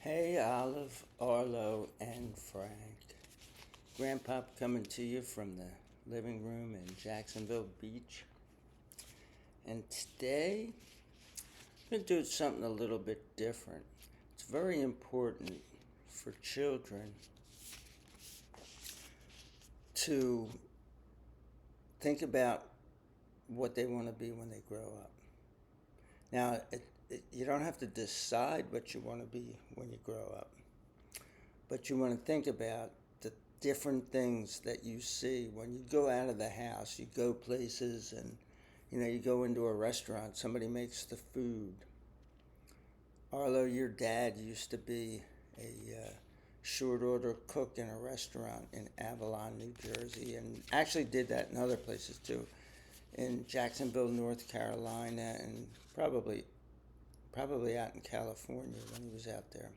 Hey, Olive, Arlo, and Frank. Grandpa coming to you from the living room in Jacksonville Beach. And today, I'm going to do something a little bit different. It's very important for children to think about what they want to be when they grow up. Now, you don't have to decide what you want to be when you grow up, but you want to think about the different things that you see when you go out of the house. You go places and you go into a restaurant, somebody makes the food. Arlo, your dad used to be a short order cook in a restaurant in Avalon, New Jersey, and actually did that in other places too, in Jacksonville, North Carolina, and probably out in California when he was out there.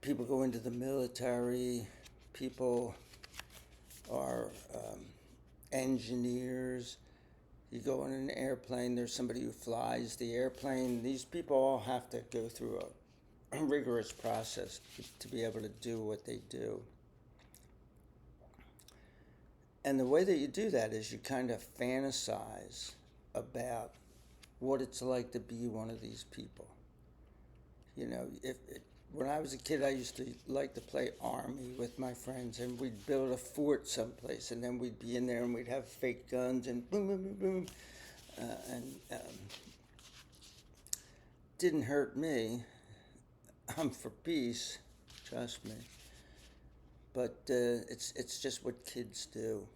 People go into the military, people are engineers. You go on an airplane, there's somebody who flies the airplane. These people all have to go through a rigorous process to be able to do what they do. And the way that you do that is you kind of fantasize about what it's like to be one of these people. When I was a kid, I used to like to play army with my friends, and we'd build a fort someplace, and then we'd be in there, and we'd have fake guns, and boom, boom, boom, boom. And didn't hurt me. I'm for peace, trust me. But it's just what kids do.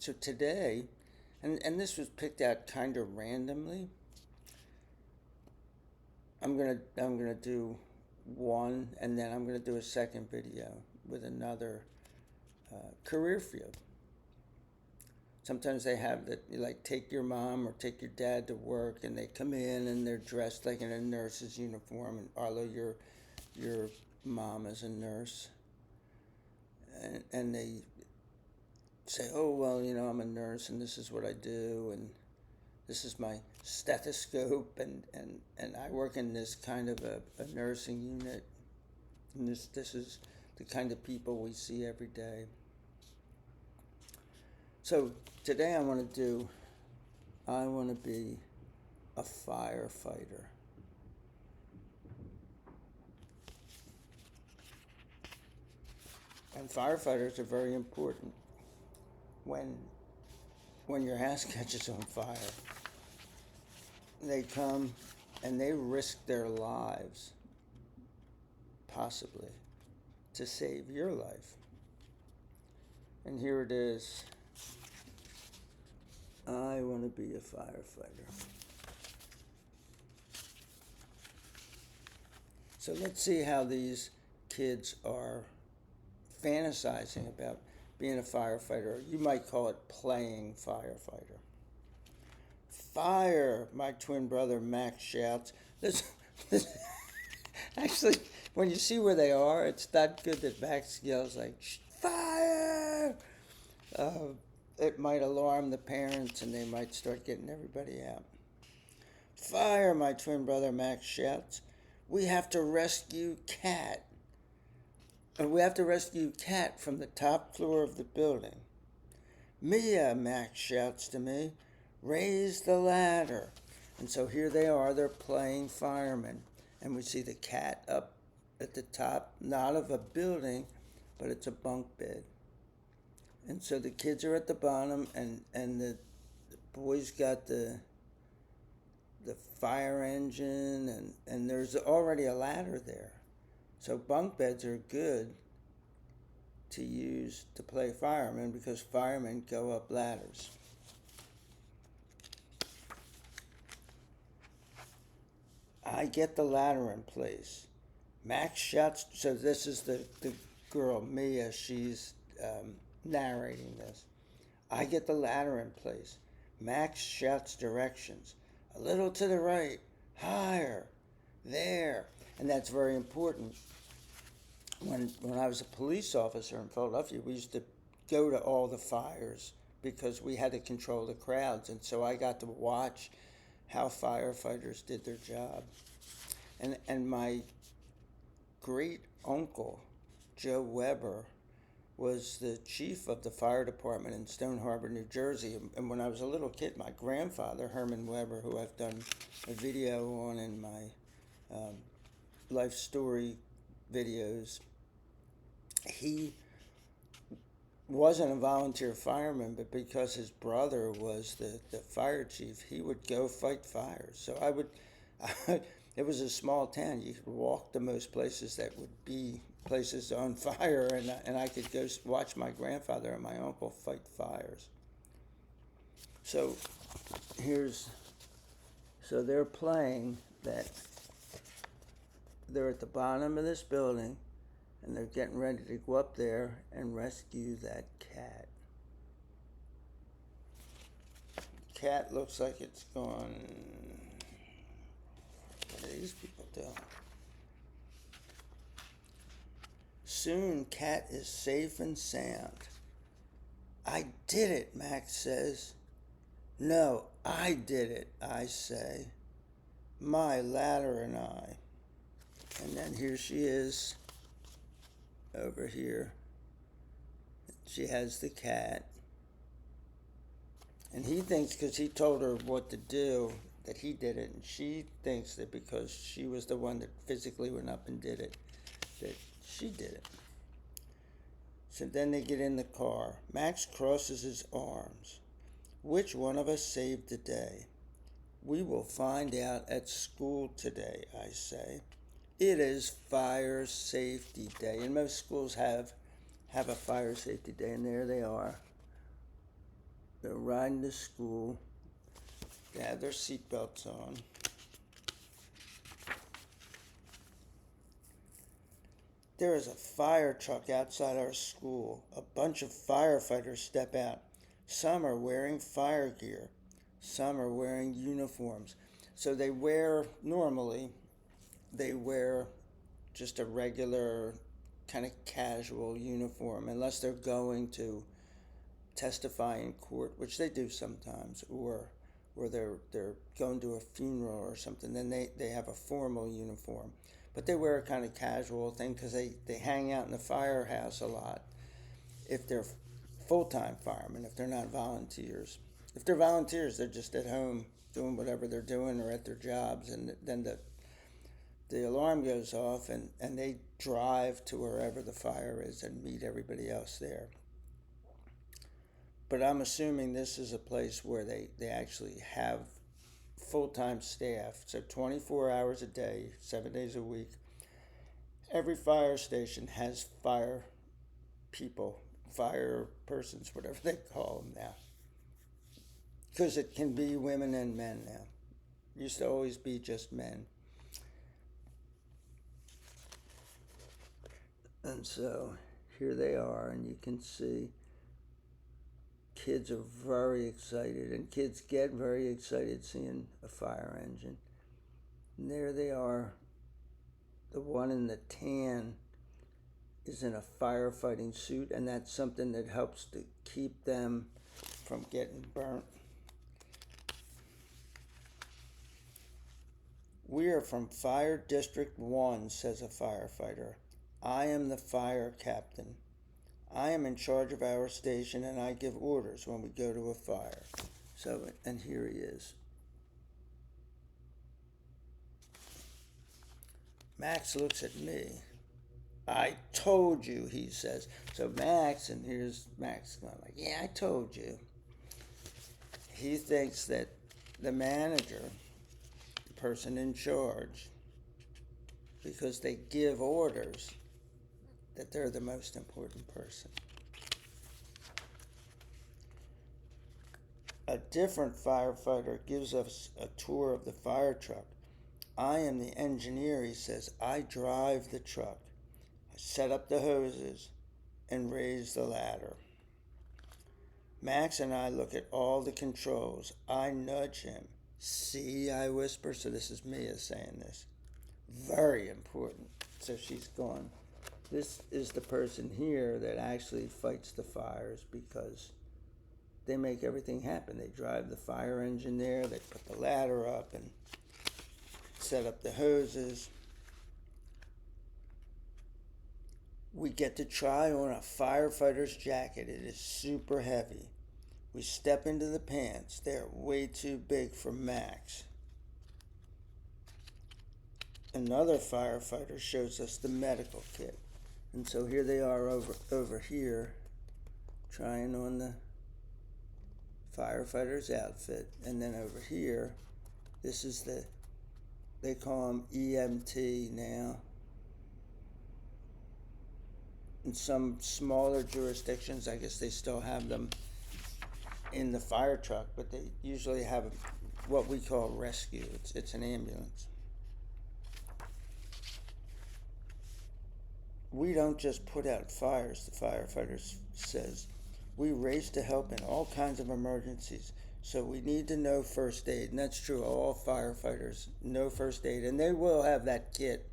So today, and this was picked out kind of randomly. I'm gonna do one, and then I'm gonna do a second video with another career field. Sometimes they have that, like, take your mom or take your dad to work, and they come in and they're dressed like in a nurse's uniform. And Arlo, your mom is a nurse, and they say, oh well, I'm a nurse, and this is what I do, and this is my stethoscope, and I work in this kind of a nursing unit, and this is the kind of people we see every day. So today I want to be a firefighter. And firefighters are very important when your house catches on fire. They come and they risk their lives, possibly, to save your life. And here it is. I want to be a firefighter. So let's see how these kids are fantasizing about being a firefighter. You might call it playing firefighter. Fire, my twin brother Max shouts. Actually, when you see where they are, it's not good that Max yells like, fire! It might alarm the parents, and they might start getting everybody out. Fire, my twin brother Max shouts. We have to rescue Cat. We have to rescue Cat from the top floor of the building. Mia, Max shouts to me, raise the ladder. And so here they are, they're playing firemen. And we see the cat up at the top, not of a building, but it's a bunk bed. And so the kids are at the bottom, and the boys got the fire engine, and there's already a ladder there. So bunk beds are good to use to play firemen because firemen go up ladders. I get the ladder in place. Max shouts, so this is the girl, Mia, she's narrating this. I get the ladder in place. Max shouts directions. A little to the right, higher, there. And that's very important. When I was a police officer in Philadelphia, we used to go to all the fires because we had to control the crowds. And so I got to watch how firefighters did their job. And my great uncle, Joe Weber, was the chief of the fire department in Stone Harbor, New Jersey. And when I was a little kid, my grandfather, Herman Weber, who I've done a video on in my life story videos, he wasn't a volunteer fireman, but because his brother was the fire chief, he would go fight fires. So I would, it was a small town. You could walk to most places that would be places on fire, and I could go watch my grandfather and my uncle fight fires. So so they're playing that they're at the bottom of this building, and they're getting ready to go up there and rescue that cat. Cat looks like it's gone. What are these people doing? Soon, Cat is safe and sound. I did it, Max says. No, I did it, I say. My ladder and I. And then here she is over here. She has the cat. And he thinks because he told her what to do that he did it. And she thinks that because she was the one that physically went up and did it, that she did it. So then they get in the car. Max crosses his arms. Which one of us saved the day? We will find out at school today, I say. It is Fire Safety Day, and most schools have a Fire Safety Day, and there they are. They're riding to school. They have their seatbelts on. There is a fire truck outside our school. A bunch of firefighters step out. Some are wearing fire gear. Some are wearing uniforms. So they wear just a regular kind of casual uniform, unless they're going to testify in court, which they do sometimes, or they're going to a funeral or something. Then they have a formal uniform, but they wear a kind of casual thing because they hang out in the firehouse a lot. If they're full-time firemen, if they're not volunteers. If they're volunteers, they're just at home doing whatever they're doing or at their jobs, and then the alarm goes off, and they drive to wherever the fire is and meet everybody else there. But I'm assuming this is a place where they actually have full-time staff, so 24 hours a day, 7 days a week. Every fire station has fire people, fire persons, whatever they call them now. Because it can be women and men now. It used to always be just men. And so here they are, and you can see kids are very excited, and kids get very excited seeing a fire engine. And there they are. The one in the tan is in a firefighting suit, and that's something that helps to keep them from getting burnt. We are from Fire District 1, says a firefighter. I am the fire captain. I am in charge of our station, and I give orders when we go to a fire. So, and here he is. Max looks at me. I told you, he says. So Max, and here's Max going like, yeah, I told you. He thinks that the manager, the person in charge, because they give orders, that they're the most important person. A different firefighter gives us a tour of the fire truck. I am the engineer, he says. I drive the truck. I set up the hoses and raise the ladder. Max and I look at all the controls. I nudge him. See, I whisper. So this is Mia saying this. Very important. So she's gone. This is the person here that actually fights the fires because they make everything happen. They drive the fire engine there, they put the ladder up and set up the hoses. We get to try on a firefighter's jacket. It is super heavy. We step into the pants. They're way too big for Max. Another firefighter shows us the medical kit. And so here they are over here trying on the firefighter's outfit. And then over here, this is they call them EMT now. In some smaller jurisdictions, I guess they still have them in the fire truck, but they usually have what we call rescue. It's an ambulance. We don't just put out fires, the firefighter says. We race to help in all kinds of emergencies. So we need to know first aid, and that's true. All firefighters know first aid, and they will have that kit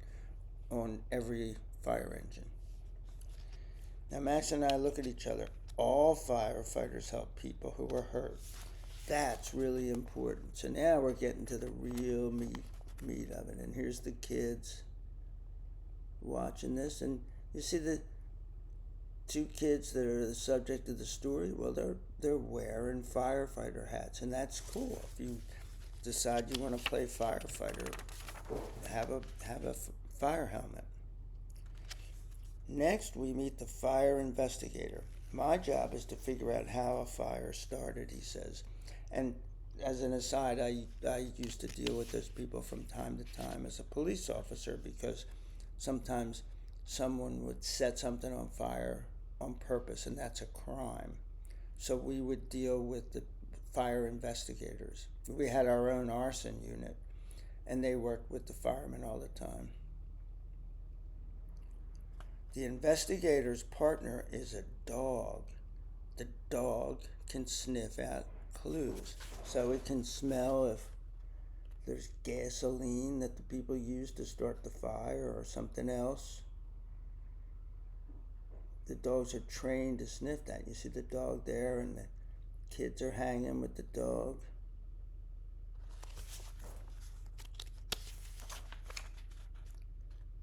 on every fire engine. Now, Max and I look at each other. All firefighters help people who are hurt. That's really important. So now we're getting to the real meat of it. And here's the kids watching this. And you see the two kids that are the subject of the story? Well, they're wearing firefighter hats. And that's cool. If you decide you want to play firefighter, have a fire helmet. Next, we meet the fire investigator. My job is to figure out how a fire started, he says. And as an aside, I used to deal with those people from time to time as a police officer, because sometimes someone would set something on fire on purpose, and that's a crime. So we would deal with the fire investigators. We had our own arson unit, and they worked with the firemen all the time. The investigator's partner is a dog. The dog can sniff out clues. So it can smell if there's gasoline that the people use to start the fire or something else. The dogs are trained to sniff that. You see the dog there, and the kids are hanging with the dog.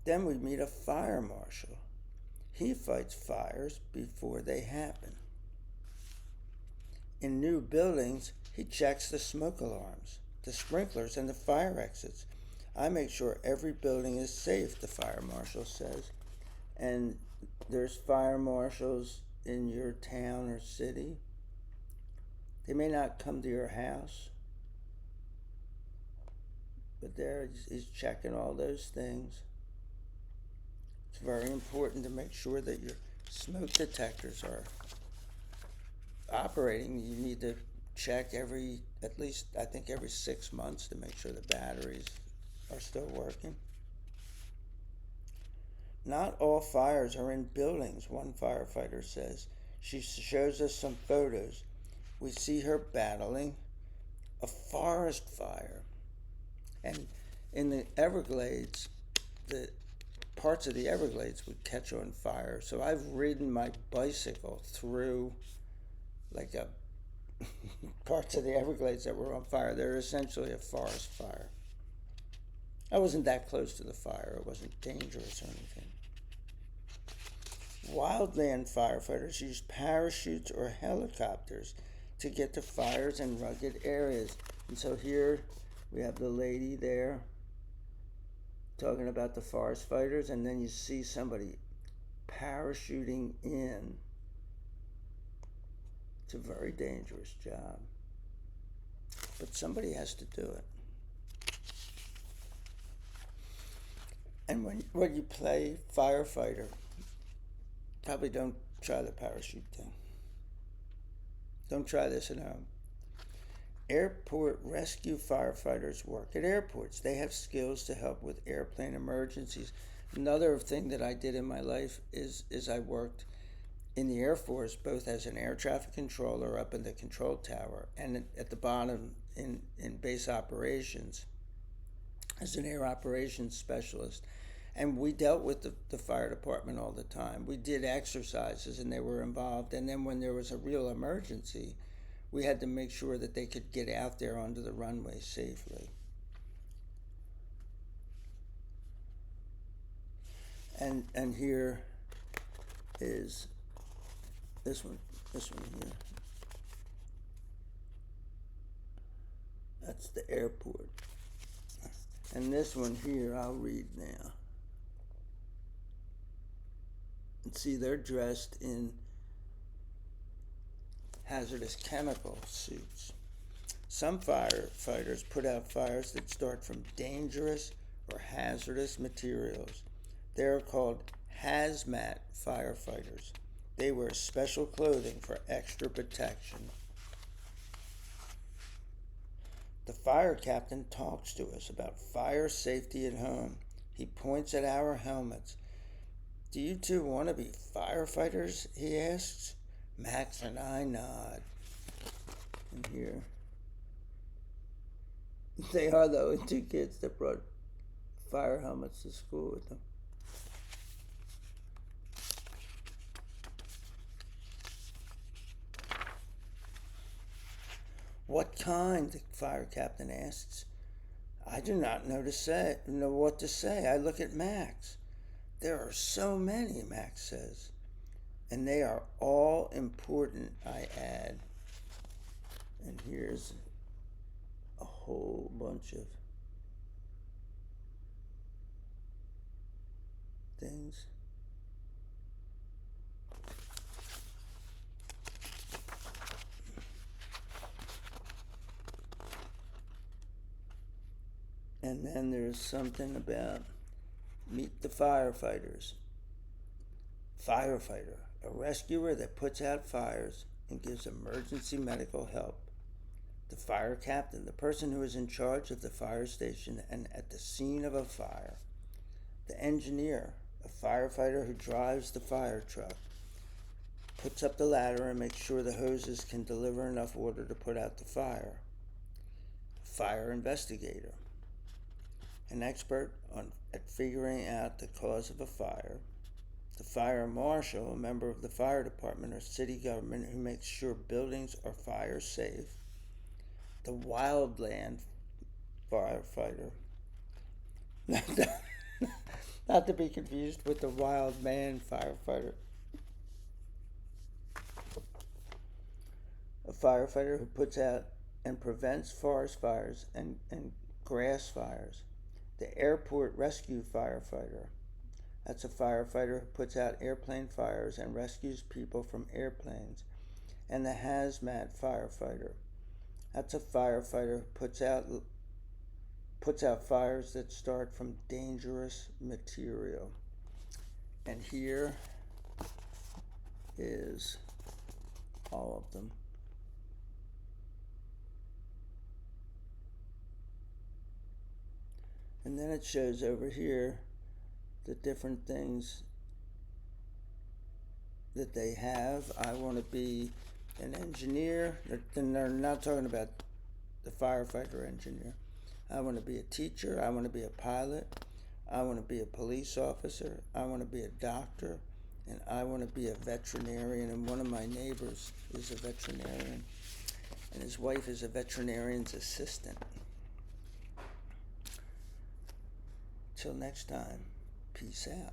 Then we meet a fire marshal. He fights fires before they happen. In new buildings, he checks the smoke alarms, the sprinklers, and the fire exits. I make sure every building is safe, the fire marshal says. And there's fire marshals in your town or city. They may not come to your house, but there he's checking all those things. It's very important to make sure that your smoke detectors are operating. You need to check at least every 6 months to make sure the batteries are still working. Not all fires are in buildings, one firefighter says. She shows us some photos. We see her battling a forest fire. And in the Everglades, the parts of the Everglades would catch on fire. So I've ridden my bicycle through parts of the Everglades that were on fire. They're essentially a forest fire. I wasn't that close to the fire. It wasn't dangerous or anything. Wildland firefighters use parachutes or helicopters to get to fires in rugged areas. And so here we have the lady there talking about the forest fighters, and then you see somebody parachuting in. It's a very dangerous job, but somebody has to do it. And when you play firefighter, probably don't try the parachute thing. Don't try this at home. Airport rescue firefighters work at airports. They have skills to help with airplane emergencies. Another thing that I did in my life is I worked in the Air Force, both as an air traffic controller up in the control tower and at the bottom in base operations as an air operations specialist. And we dealt with the fire department all the time. We did exercises and they were involved. And then when there was a real emergency, we had to make sure that they could get out there onto the runway safely. And here is this one here. That's the airport. And this one here, I'll read now. And see, they're dressed in hazardous chemical suits. Some firefighters put out fires that start from dangerous or hazardous materials. They are called hazmat firefighters. They wear special clothing for extra protection. The fire captain talks to us about fire safety at home. He points at our helmets. Do you two want to be firefighters? He asks. Max and I nod. And here, they are the only two kids that brought fire helmets to school with them. What kind? The fire captain asks. I do not know what to say. I look at Max. There are so many, Max says. And they are all important, I add. And here's a whole bunch of things. And then there's something about meet the firefighters. Firefighter, a rescuer that puts out fires and gives emergency medical help. The fire captain, the person who is in charge of the fire station and at the scene of a fire. The engineer, a firefighter who drives the fire truck, puts up the ladder and makes sure the hoses can deliver enough water to put out the fire. Fire investigator, an expert at figuring out the cause of a fire. The fire marshal, a member of the fire department or city government who makes sure buildings are fire safe. The wildland firefighter, not to be confused with the wild man firefighter. A firefighter who puts out and prevents forest fires and grass fires. The airport rescue firefighter. That's a firefighter who puts out airplane fires and rescues people from airplanes. And the hazmat firefighter. That's a firefighter who puts out fires that start from dangerous material. And here is all of them. And then it shows over here the different things that they have. I want to be an engineer. They're not talking about the firefighter engineer. I want to be a teacher. I want to be a pilot. I want to be a police officer. I want to be a doctor. And I want to be a veterinarian. And one of my neighbors is a veterinarian. And his wife is a veterinarian's assistant. Till next time, peace out.